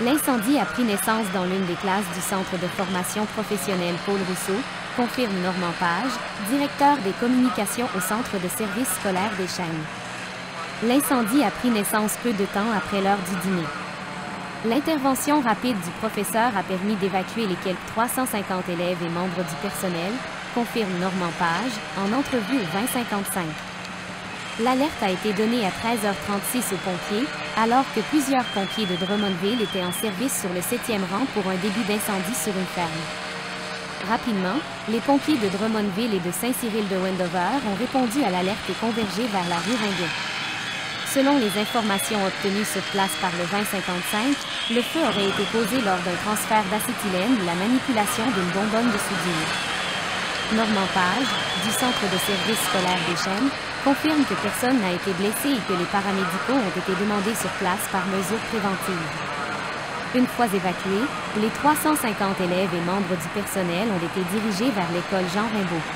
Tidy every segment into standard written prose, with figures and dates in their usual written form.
L'incendie a pris naissance dans l'une des classes du Centre de formation professionnelle Paul Rousseau, confirme Normand Page, directeur des communications au Centre de services scolaires des Chênes. L'incendie a pris naissance peu de temps après l'heure du dîner. L'intervention rapide du professeur a permis d'évacuer les quelques 350 élèves et membres du personnel, confirme Normand Page, en entrevue au 2055. L'alerte a été donnée à 13h36 aux pompiers, alors que plusieurs pompiers de Drummondville étaient en service sur le 7e rang pour un début d'incendie sur une ferme. Rapidement, les pompiers de Drummondville et de Saint-Cyril de Wendover ont répondu à l'alerte et convergé vers la rue Ringuet. Selon les informations obtenues sur place par le 2055, le feu aurait été causé lors d'un transfert d'acétylène ou la manipulation d'une bonbonne de soudure. Normand Page, du Centre de services scolaires des Chênes, confirme que personne n'a été blessé et que les paramédicaux ont été demandés sur place par mesure préventive. Une fois évacués, les 350 élèves et membres du personnel ont été dirigés vers l'école Jean Rimbaud.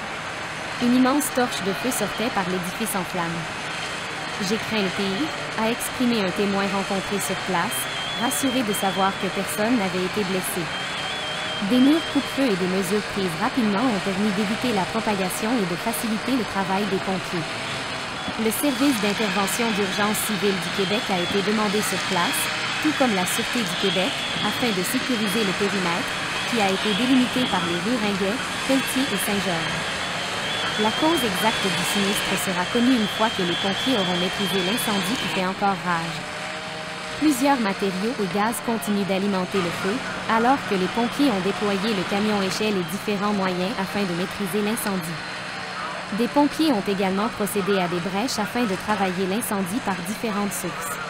Une immense torche de feu sortait par l'édifice en flammes. « J'ai craint le pire », a exprimé un témoin rencontré sur place, rassuré de savoir que personne n'avait été blessé. Des murs coupe-feu et des mesures prises rapidement ont permis d'éviter la propagation et de faciliter le travail des pompiers. Le service d'intervention d'urgence civile du Québec a été demandé sur place, tout comme la Sûreté du Québec, afin de sécuriser le périmètre, qui a été délimité par les rues Ringuet, Pelletier et Saint-Georges. La cause exacte du sinistre sera connue une fois que les pompiers auront maîtrisé l'incendie qui fait encore rage. Plusieurs matériaux et gaz continuent d'alimenter le feu, alors que les pompiers ont déployé le camion-échelle et différents moyens afin de maîtriser l'incendie. Des pompiers ont également procédé à des brèches afin de travailler l'incendie par différentes sources.